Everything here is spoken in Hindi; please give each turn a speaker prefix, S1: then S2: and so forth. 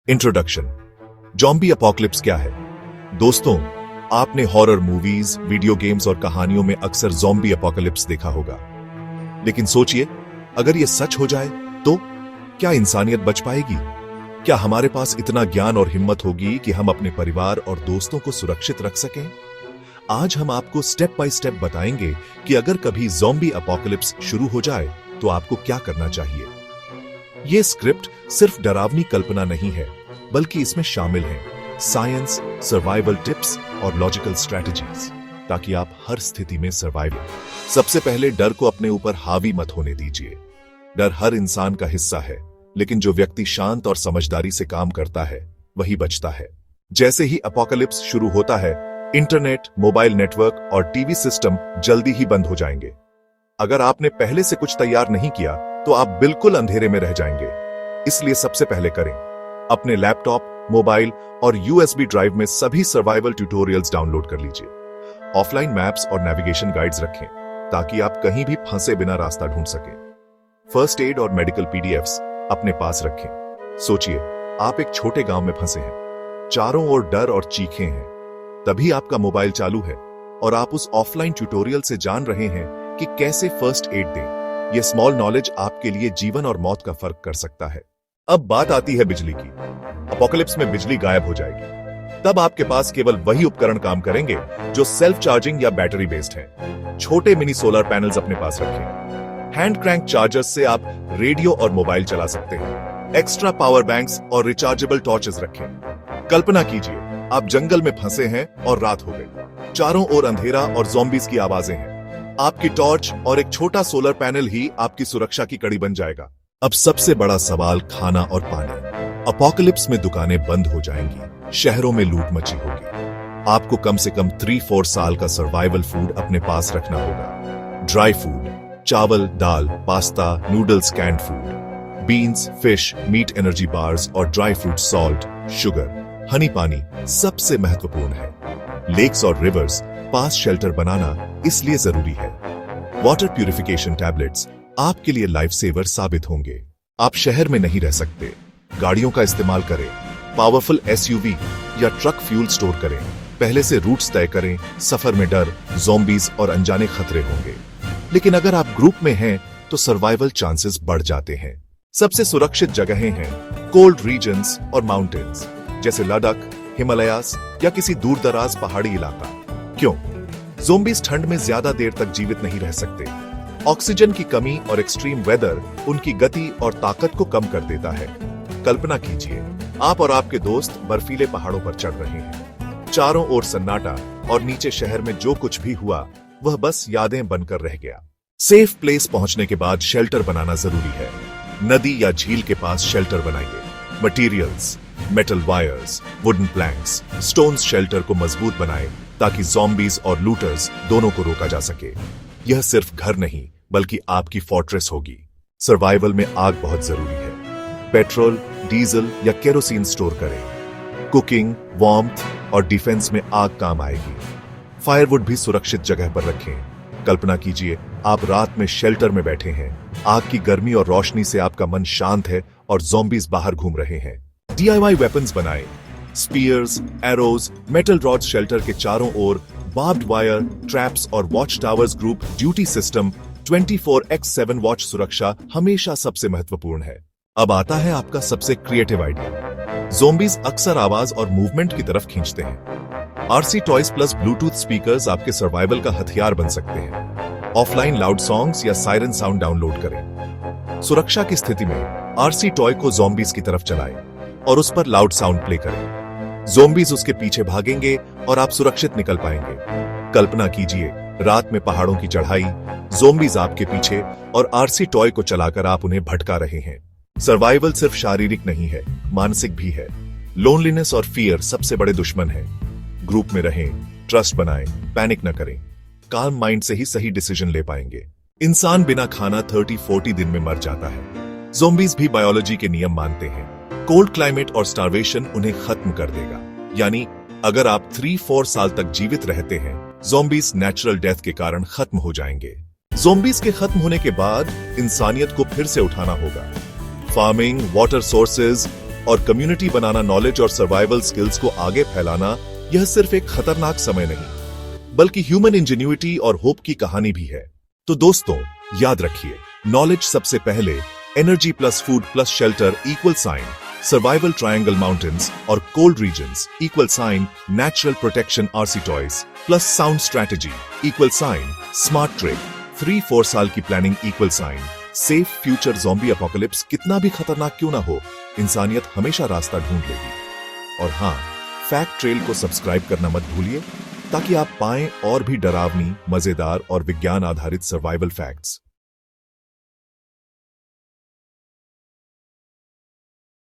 S1: इंट्रोडक्शन। ज़ॉम्बी अपोकलिप्स क्या है? दोस्तों, आपने हॉरर मूवीज, वीडियो गेम्स और कहानियों में अक्सर ज़ॉम्बी अपोकलिप्स देखा होगा। लेकिन सोचिए, अगर यह सच हो जाए तो क्या इंसानियत बच पाएगी? क्या हमारे पास इतना ज्ञान और हिम्मत होगी कि हम अपने परिवार और दोस्तों को सुरक्षित रख सकें? आज हम आपको स्टेप बाय स्टेप बताएंगे कि अगर कभी ज़ॉम्बी अपोकलिप्स शुरू हो जाए तो आपको क्या करना चाहिए। यह स्क्रिप्ट सिर्फ डरावनी कल्पना नहीं है, बल्कि इसमें शामिल हैं साइंस, सर्वाइवल टिप्स और लॉजिकल स्ट्रेटजीज, ताकि आप हर स्थिति में सर्वाइव हो। सबसे पहले डर को अपने ऊपर हावी मत होने दीजिए। डर हर इंसान का हिस्सा है, लेकिन जो व्यक्ति शांत और समझदारी से काम करता है वही बचता है। जैसे ही अपोकलिप्स शुरू होता है, इंटरनेट, मोबाइल नेटवर्क और टीवी सिस्टम जल्दी ही बंद हो जाएंगे। अगर आपने पहले से कुछ तैयार नहीं किया तो आप बिल्कुल अंधेरे में रह जाएंगे। इसलिए सबसे पहले करें, अपने लैपटॉप, मोबाइल और यूएसबी ड्राइव में सभी सर्वाइवल ट्यूटोरियल्स डाउनलोड कर लीजिए। ऑफलाइन मैप्स और नेविगेशन गाइड्स रखें ताकि आप कहीं भी फंसे बिना रास्ता ढूंढ सकें। फर्स्ट एड और मेडिकल पीडीएफ्स अपने पास रखें। सोचिए, आप एक छोटे गांव में फंसे हैं, चारों ओर डर और चीखें हैं। तभी आपका मोबाइल चालू है और आप उस ऑफलाइन ट्यूटोरियल से जान रहे हैं कि कैसे फर्स्ट एड दें। यह स्मॉल नॉलेज आपके लिए जीवन और मौत का फर्क कर सकता है। अब बात आती है बिजली की। अपोकलिप्स में बिजली गायब हो जाएगी। तब आपके पास केवल वही उपकरण काम करेंगे जो सेल्फ चार्जिंग या बैटरी बेस्ड हैं। छोटे मिनी सोलर पैनल्स अपने पास रखें। हैंड क्रैंक चार्जर्स से आप रेडियो और मोबाइल चला सकते हैं। एक्स्ट्रा पावर बैंक्स और रिचार्जेबल टॉर्चेस रखें। कल्पना कीजिए, आप जंगल में फंसे हैं और रात हो गई। चारों ओर अंधेरा और ज़ॉम्बीज की आवाजें हैं। आपकी टॉर्च और एक छोटा सोलर पैनल ही आपकी सुरक्षा की कड़ी बन जाएगा। अब सबसे बड़ा सवाल, खाना और पानी। अपोकलिप्स में दुकानें बंद हो जाएंगी, शहरों में लूट मची होगी। आपको कम से कम 3-4 साल का सर्वाइवल फूड अपने पास रखना होगा। ड्राई फूड, चावल, दाल, pasta, noodles, canned food, beans, fish, meat, energy bars और dry fruit, salt, sugar, honey पानी सबसे महत्वपूर्ण है। लेक्स और रिवर्स पास शेल्टर बनाना इसलिए जरूरी है। वाटर प्यूरिफिकेशन टैबलेट्स आपके लिए लाइफ सेवर साबित होंगे। आप शहर में नहीं रह सकते, गाड़ियों का इस्तेमाल करें। पावरफुल एसयूवी या ट्रक फ्यूल स्टोर करें। पहले से रूट्स तय करें। सफर में डर, ज़ॉम्बीज और अनजाने खतरे होंगे, लेकिन अगर आप ग्रुप में हैं तो सर्वाइवल चांसेस बढ़ जाते हैं। सबसे सुरक्षित जगहें हैं कोल्ड रीजन्स और माउंटेन्स, जैसे लद्दाख, हिमालयास या किसी दूर दराज पहाड़ी इलाका। क्यों? ज़ॉम्बीज ठंड में ज्यादा देर तक जीवित नहीं रह सकते। ऑक्सीजन की कमी और एक्सट्रीम वेदर उनकी गति और ताकत को कम कर देता है। कल्पना कीजिए, आप और आपके दोस्त बर्फीले पहाड़ों पर चढ़ रहे हैं। चारों ओर सन्नाटा और नीचे शहर में जो कुछ भी हुआ वह बस यादें बनकर रह गया। सेफ प्लेस पहुंचने के बाद शेल्टर बनाना जरूरी है। नदी या झील के पास शेल्टर बनाइए। Materials, metal wires, wooden planks, stones shelter को मजबूत बनाएं ताकि ज़ॉम्बीज और लूटर्स दोनों को रोका जा सके। यह सिर्फ घर नहीं, बल्कि आपकी फोर्ट्रेस होगी। सर्वाइवल में आग बहुत जरूरी है। पेट्रोल, डीजल या केरोसिन स्टोर करें। कुकिंग, वार्मथ और डिफेंस में आग काम आएगी। फायरवुड भी सुरक्षित जगह पर रखें। कल्पना कीजिए, आप रात में शेल्टर में बैठे हैं। आग की गर्मी और रोशनी से आपका मन शांत है और ज़ॉम्बीज बाहर घूम रहे हैं। DIY वेपन्स बनाएं। Spears, arrows, metal rods shelter के चारों ओर, बार्ब्ड वायर, ट्रैप्स और watch towers group duty system, 24x7 watch सुरक्षा हमेशा सबसे महत्वपूर्ण है। अब आता है आपका सबसे क्रिएटिव आइडिया। ज़ॉम्बीज अक्सर आवाज और मूवमेंट की तरफ खींचते हैं। RC toys plus Bluetooth speakers आपके सर्वाइवल का हथियार बन सकते हैं। ऑफलाइन लाउड सॉन्ग्स या सायरन साउंड डाउनलोड करें। सुरक्षा की स्थिति में RC टॉय को ज़ॉम्बीज की तरफ चलाएं और उस पर लाउड साउंड प्ले करें। ज़ॉम्बीज उसके पीछे भागेंगे और आप सुरक्षित निकल पाएंगे। कल्पना कीजिए, रात में पहाड़ों की चढ़ाई, ज़ॉम्बीज आपके पीछे और RC टॉय को चलाकर आप उन्हें भटका रहे हैं। सर्वाइवल सिर्फ शारीरिक नहीं है, मानसिक भी है। लोनलीनेस और फियर सबसे बड़े दुश्मन हैं। ग्रुप में रहें, ट्रस्ट बनाएं, पैनिक न करें। काम माइंड से ही सही डिसीजन ले पाएंगे। इंसान बिना खाना 30-40 दिन में मर जाता है। ज़ॉम्बीज भी बायोलॉजी के नियम मानते हैं। कोल्ड क्लाइमेट और स्टार्वेशन उन्हें खत्म कर देगा। यानी अगर आप 3-4 साल तक जीवित रहते हैं, ज़ॉम्बीज नेचुरल डेथ के कारण खत्म हो जाएंगे। ज़ॉम्बीज के खत्म होने के बाद इंसानियत को फिर से उठाना होगा। फार्मिंग, वाटर सोर्सेज, और कम्युनिटी बनाना, नॉलेज और सर्वाइवल स्किल्स को आगे फैलाना, यह सिर्फ एक खतरनाक समय नहीं बल्कि ह्यूमन इंजेन्युइटी और होप की कहानी भी है। तो दोस्तों याद रखिए, नॉलेज सबसे पहले, energy plus food plus shelter equal sign survival triangle mountains और cold regions equal sign natural protection RC toys plus sound strategy equal sign smart trick 3-4 साल की planning equal sign safe future. Zombie apocalypse कितना भी खतरनाक क्यों ना हो, इंसानियत हमेशा रास्ता ढूंढ लेगी। और हाँ, फैक्ट ट्रेल को सब्सक्राइब करना मत भूलिए ताकि आप पाएं और भी डरावनी, मजेदार और विज्ञान आधारित सर्वाइवल फैक्ट्स।